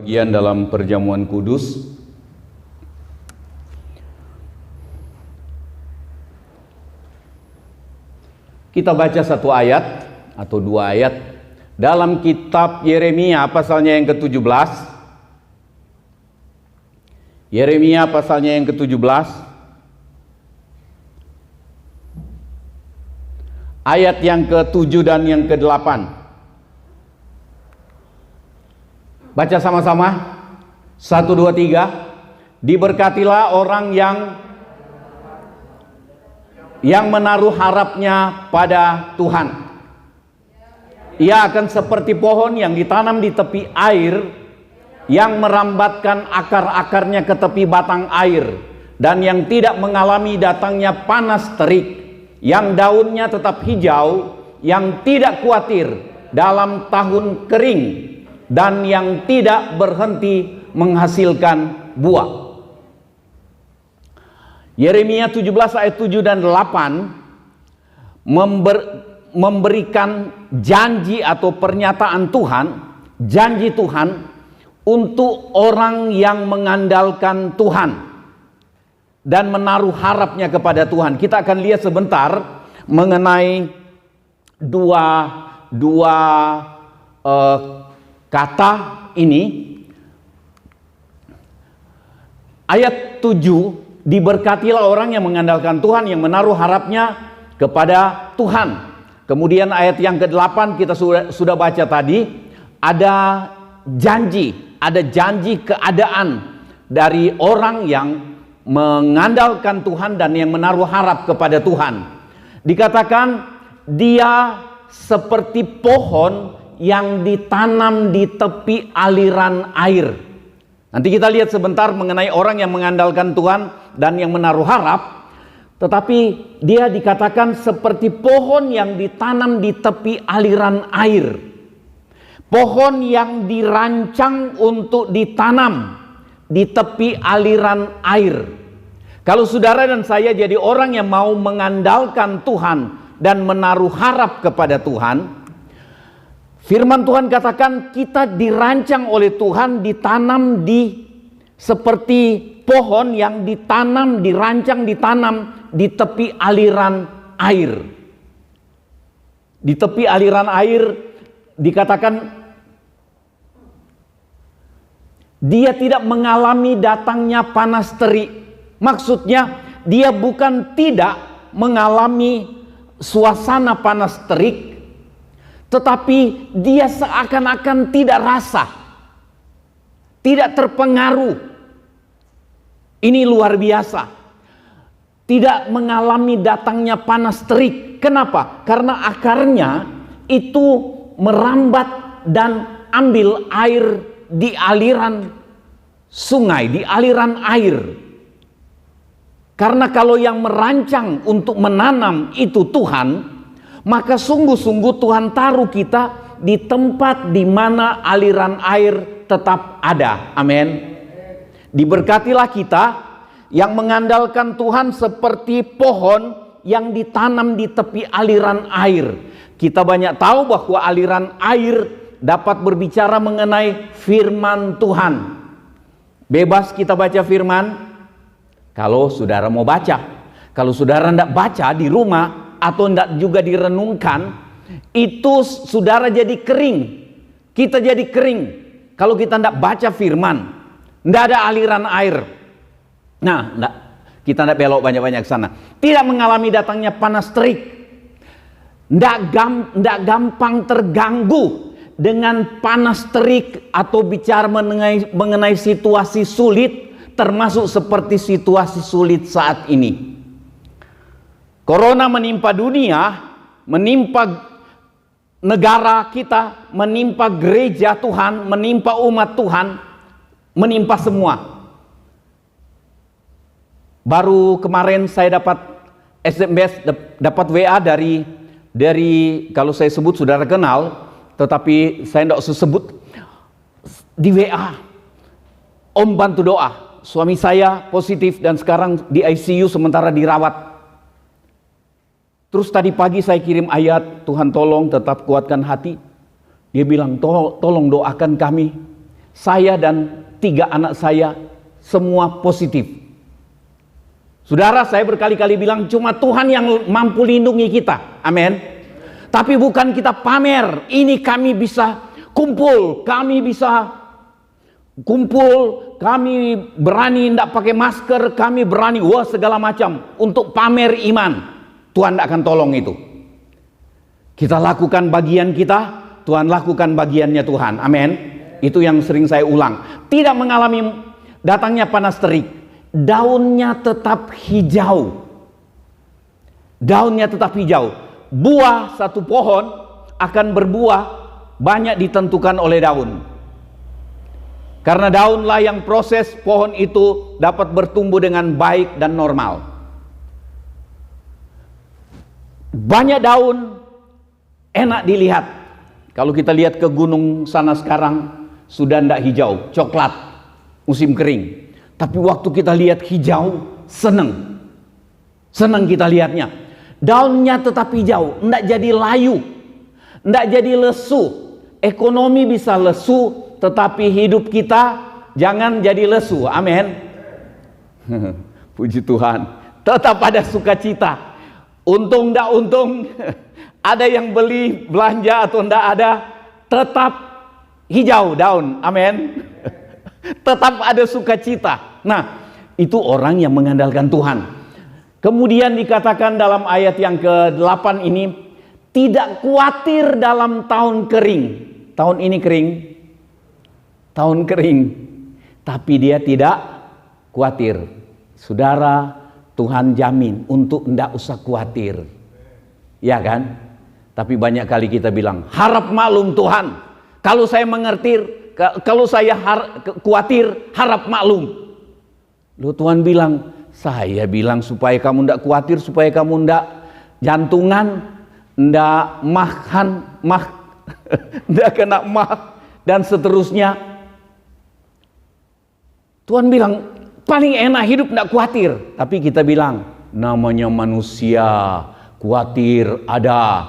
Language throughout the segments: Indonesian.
bagian dalam perjamuan kudus. Kita baca satu ayat atau dua ayat dalam kitab Yeremia pasalnya yang ke-17. Yeremia pasalnya yang ke-17 ayat yang ke-7 dan yang ke-8. Baca sama-sama. 1, 2, 3. Diberkatilah orang yang menaruh harapnya pada Tuhan. Ia akan seperti pohon yang ditanam di tepi air, yang merambatkan akar-akarnya ke tepi batang air, dan yang tidak mengalami datangnya panas terik, yang daunnya tetap hijau, yang tidak khawatir dalam tahun kering, dan yang tidak berhenti menghasilkan buah. Yeremia 17 ayat 7 dan 8 memberikan janji atau pernyataan Tuhan, janji Tuhan untuk orang yang mengandalkan Tuhan dan menaruh harapnya kepada Tuhan. Kita akan lihat sebentar mengenai dua kata ini. Ayat 7, diberkatilah orang yang mengandalkan Tuhan, yang menaruh harapnya kepada Tuhan. Kemudian ayat yang ke-8 kita sudah baca tadi, ada janji keadaan dari orang yang mengandalkan Tuhan dan yang menaruh harap kepada Tuhan. Dikatakan dia seperti pohon yang ditanam di tepi aliran air. Nanti kita lihat sebentar mengenai orang yang mengandalkan Tuhan dan yang menaruh harap. Tetapi dia dikatakan seperti pohon yang ditanam di tepi aliran air. Pohon yang dirancang untuk ditanam di tepi aliran air. Kalau saudara dan saya jadi orang yang mau mengandalkan Tuhan dan menaruh harap kepada Tuhan, firman Tuhan katakan kita dirancang oleh Tuhan, ditanam seperti pohon yang dirancang ditanam di tepi aliran air. Di tepi aliran air dikatakan dia tidak mengalami datangnya panas terik. Maksudnya dia bukan tidak mengalami suasana panas terik, tetapi dia seakan-akan tidak rasa, tidak terpengaruh. Ini luar biasa. Tidak mengalami datangnya panas terik. Kenapa? Karena akarnya itu merambat dan ambil air di aliran sungai, di aliran air. Karena kalau yang merancang untuk menanam itu Tuhan, maka sungguh-sungguh Tuhan taruh kita di tempat di mana aliran air tetap ada. Amin. Diberkatilah kita yang mengandalkan Tuhan seperti pohon yang ditanam di tepi aliran air. Kita banyak tahu bahwa aliran air dapat berbicara mengenai firman Tuhan. Bebas kita baca firman kalau saudara mau baca. Kalau saudara tidak baca di rumah atau tidak juga direnungkan, itu saudara jadi kering. Kita jadi kering kalau kita tidak baca firman. Tidak ada aliran air. Nah, kita tidak belok banyak-banyak ke sana. Tidak mengalami datangnya panas terik. Tidak gampang terganggu dengan panas terik atau bicara mengenai situasi sulit, termasuk seperti situasi sulit saat ini. Corona menimpa dunia, menimpa negara kita, menimpa gereja Tuhan, menimpa umat Tuhan, menimpa semua. Baru kemarin saya dapat SMS, dapat WA dari kalau saya sebut saudara kenal, tetapi saya tidak usah sebut. Di WA, Om bantu doa. Suami saya positif dan sekarang di ICU sementara dirawat. Terus tadi pagi saya kirim ayat, Tuhan tolong tetap kuatkan hati. Dia bilang tolong doakan kami saya dan 3 anak saya semua positif. Saudara, saya berkali-kali bilang cuma Tuhan yang mampu lindungi kita. Amin. Tapi bukan kita pamer, ini kami bisa kumpul, kami berani tidak pakai masker, kami berani segala macam untuk pamer iman. Tuhan tidak akan tolong itu. Kita lakukan bagian kita, Tuhan lakukan bagiannya Tuhan. Amin. Itu yang sering saya ulang. Tidak mengalami datangnya panas terik, daunnya tetap hijau. Daunnya tetap hijau. Buah satu pohon akan berbuah banyak ditentukan oleh daun. Karena daunlah yang proses pohon itu dapat bertumbuh dengan baik dan normal. Banyak daun enak dilihat. Kalau kita lihat ke gunung sana sekarang sudah tidak hijau, coklat, musim kering. Tapi waktu kita lihat hijau, senang kita lihatnya. Daunnya tetap hijau, tidak jadi layu, tidak jadi lesu. Ekonomi bisa lesu, tetapi hidup kita jangan jadi lesu. Amin. Puji Tuhan, tetap ada sukacita. Untung tidak untung, ada yang beli belanja atau tidak ada, tetap hijau daun. Amin. Tetap ada sukacita. Nah, itu orang yang mengandalkan Tuhan. Kemudian dikatakan dalam ayat yang ke-8 ini, tidak khawatir dalam tahun kering. Tahun ini kering, tahun kering, tapi dia tidak khawatir. Saudara, Tuhan jamin untuk tidak usah khawatir. Ya kan? Tapi banyak kali kita bilang, harap maklum Tuhan. Kalau saya mengerti, kalau saya khawatir, harap maklum. Lalu Tuhan bilang, saya bilang supaya kamu tidak khawatir, supaya kamu tidak jantungan, tidak tidak kena mah, dan seterusnya. Tuhan bilang, paling enak hidup tidak khawatir. Tapi kita bilang, namanya manusia, khawatir ada.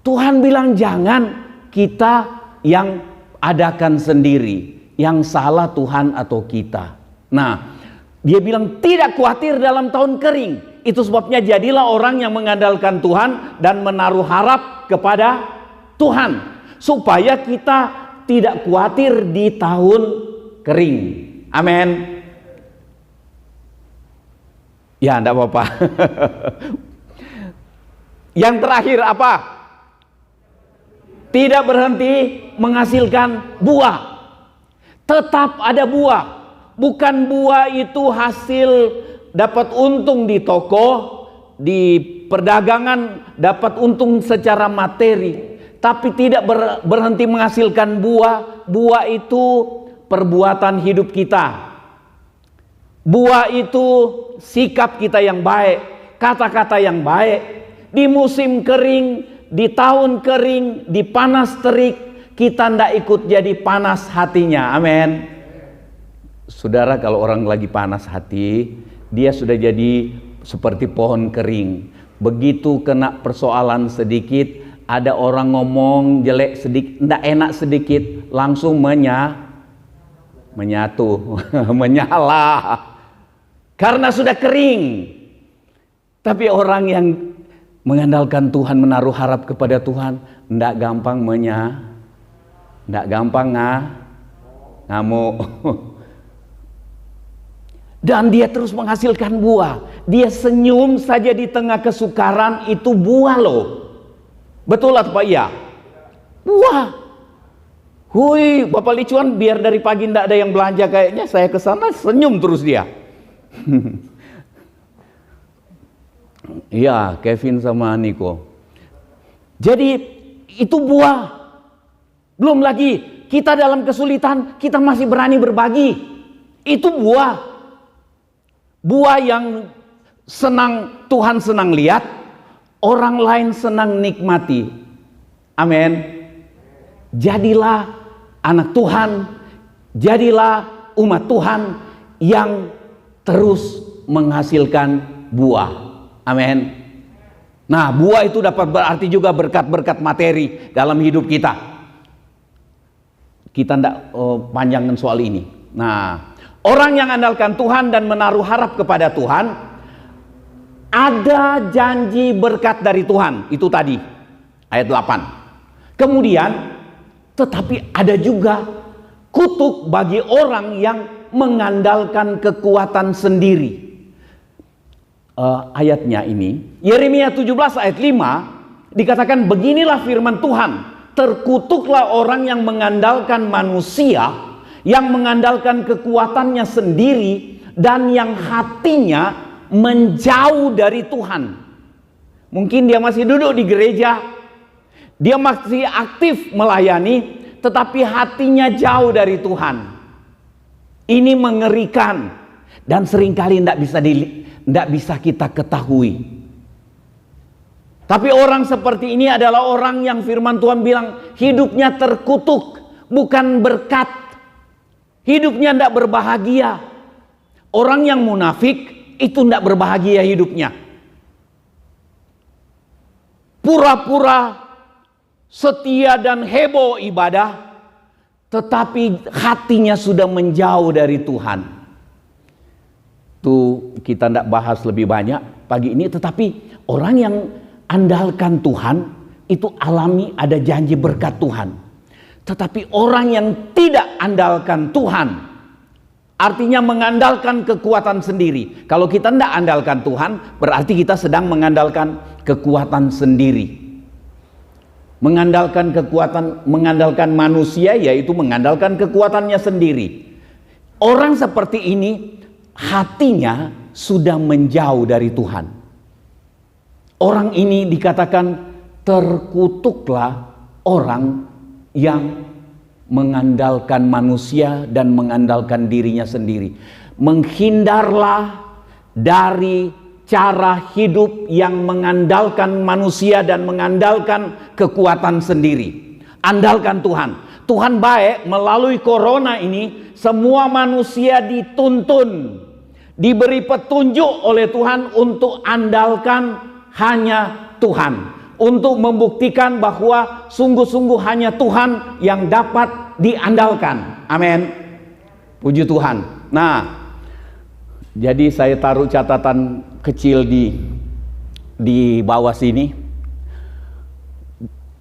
Tuhan bilang jangan, kita yang adakan sendiri. Yang salah Tuhan atau kita. Nah, dia bilang tidak khawatir dalam tahun kering. Itu sebabnya jadilah orang yang mengandalkan Tuhan dan menaruh harap kepada Tuhan. Supaya kita tidak khawatir di tahun kering. Amin. Ya, enggak apa-apa. Yang terakhir apa? Tidak berhenti menghasilkan buah. Tetap ada buah. Bukan buah itu hasil dapat untung di toko, di perdagangan, dapat untung secara materi. Tapi tidak berhenti menghasilkan buah. Buah itu perbuatan hidup kita. Buah itu sikap kita yang baik, kata-kata yang baik. Di musim kering, di tahun kering, di panas terik, kita tidak ikut jadi panas hatinya. Amin. Saudara, kalau orang lagi panas hati, dia sudah jadi seperti pohon kering. Begitu kena persoalan sedikit, ada orang ngomong jelek sedikit, tidak enak sedikit, langsung menyatu, menyala. Karena sudah kering. Tapi orang yang mengandalkan Tuhan, menaruh harap kepada Tuhan, tidak gampang tidak gampang ngamuk. Dan dia terus menghasilkan buah. Dia senyum saja di tengah kesukaran, itu buah loh. Betul atau Pak? Iya. Buah. Hui, Bapak Licuan biar dari pagi tidak ada yang belanja kayaknya, saya ke sana senyum terus dia. Iya, Kevin sama Niko. Jadi itu buah. Belum lagi kita dalam kesulitan, kita masih berani berbagi. Itu buah. Buah yang senang, Tuhan senang lihat, orang lain senang nikmati. Amin. Jadilah anak Tuhan, jadilah umat Tuhan yang terus menghasilkan buah. Amin. Nah, buah itu dapat berarti juga berkat-berkat materi dalam hidup kita. kita tidak panjangkan soal ini. Nah, orang yang andalkan Tuhan dan menaruh harap kepada Tuhan, ada janji berkat dari Tuhan. Itu tadi, ayat 8. Kemudian, tetapi ada juga kutuk bagi orang yang mengandalkan kekuatan sendiri. Ayatnya ini, Yeremia 17 ayat 5, dikatakan beginilah firman Tuhan, terkutuklah orang yang mengandalkan manusia, yang mengandalkan kekuatannya sendiri, dan yang hatinya menjauh dari Tuhan. Mungkin dia masih duduk di gereja, dia masih aktif melayani, tetapi hatinya jauh dari Tuhan. Ini mengerikan dan seringkali tidak bisa kita ketahui. Tapi orang seperti ini adalah orang yang firman Tuhan bilang hidupnya terkutuk, bukan berkat. Hidupnya tidak berbahagia. Orang yang munafik itu tidak berbahagia hidupnya. Pura-pura setia dan heboh ibadah, tetapi hatinya sudah menjauh dari Tuhan. Itu kita tidak bahas lebih banyak pagi ini, tetapi orang yang andalkan Tuhan itu alami ada janji berkat Tuhan. Tetapi orang yang tidak andalkan Tuhan, artinya mengandalkan kekuatan sendiri. Kalau kita tidak andalkan Tuhan, berarti kita sedang mengandalkan kekuatan sendiri. Mengandalkan manusia, yaitu mengandalkan kekuatannya sendiri. Orang seperti ini hatinya sudah menjauh dari Tuhan. Orang ini dikatakan terkutuklah orang yang mengandalkan manusia dan mengandalkan dirinya sendiri. Menghindarlah dari cara hidup yang mengandalkan manusia dan mengandalkan kekuatan sendiri. Andalkan Tuhan. Tuhan baik, melalui corona ini semua manusia dituntun, diberi petunjuk oleh Tuhan untuk andalkan hanya Tuhan, untuk membuktikan bahwa sungguh-sungguh hanya Tuhan yang dapat diandalkan. Amin. Puji Tuhan. Nah, jadi saya taruh catatan kecil di bawah sini.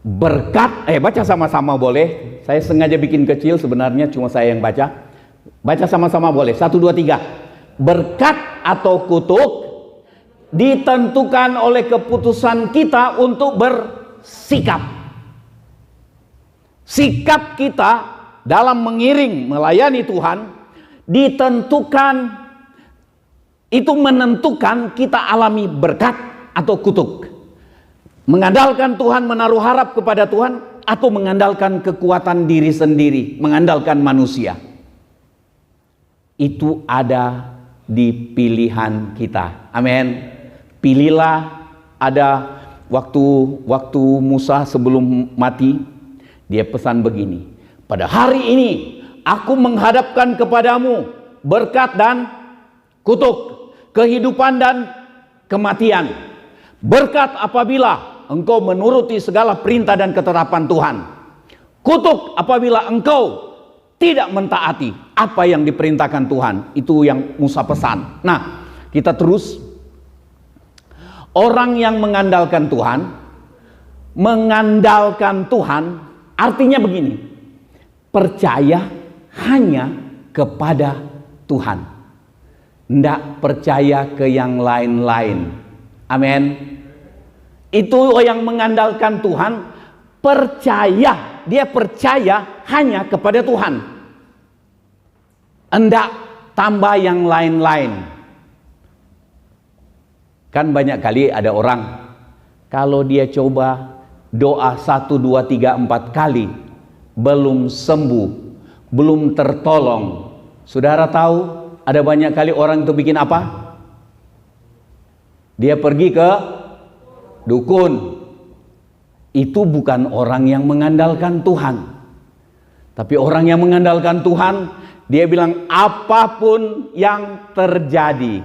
Berkat, baca sama-sama boleh. Saya sengaja bikin kecil, sebenarnya cuma saya yang baca. Baca sama-sama boleh. 1, 2, 3. Berkat atau kutuk ditentukan oleh keputusan kita untuk bersikap. Sikap kita dalam mengiring melayani Tuhan ditentukan, itu menentukan kita alami berkat atau kutuk. Mengandalkan Tuhan, menaruh harap kepada Tuhan, atau mengandalkan kekuatan diri sendiri, mengandalkan manusia. Itu ada di pilihan kita. Amin. Pilihlah. Ada waktu Musa sebelum mati, dia pesan begini, pada hari ini aku menghadapkan kepadamu berkat dan kutuk, kehidupan dan kematian. Berkat apabila engkau menuruti segala perintah dan ketetapan Tuhan. Kutuk apabila engkau tidak mentaati apa yang diperintahkan Tuhan. Itu yang Musa pesan. Nah, kita terus. Orang yang mengandalkan Tuhan artinya begini, percaya hanya kepada Tuhan, tidak percaya ke yang lain-lain. Amin. Itu yang mengandalkan Tuhan, percaya, dia percaya hanya kepada Tuhan, tidak tambah yang lain-lain. Kan banyak kali ada orang, kalau dia coba doa 1, 2, 3, 4 kali belum sembuh, belum tertolong. Saudara tahu ada banyak kali orang itu bikin apa? Dia pergi ke dukun. Itu bukan orang yang mengandalkan Tuhan. Tapi orang yang mengandalkan Tuhan, dia bilang apapun yang terjadi,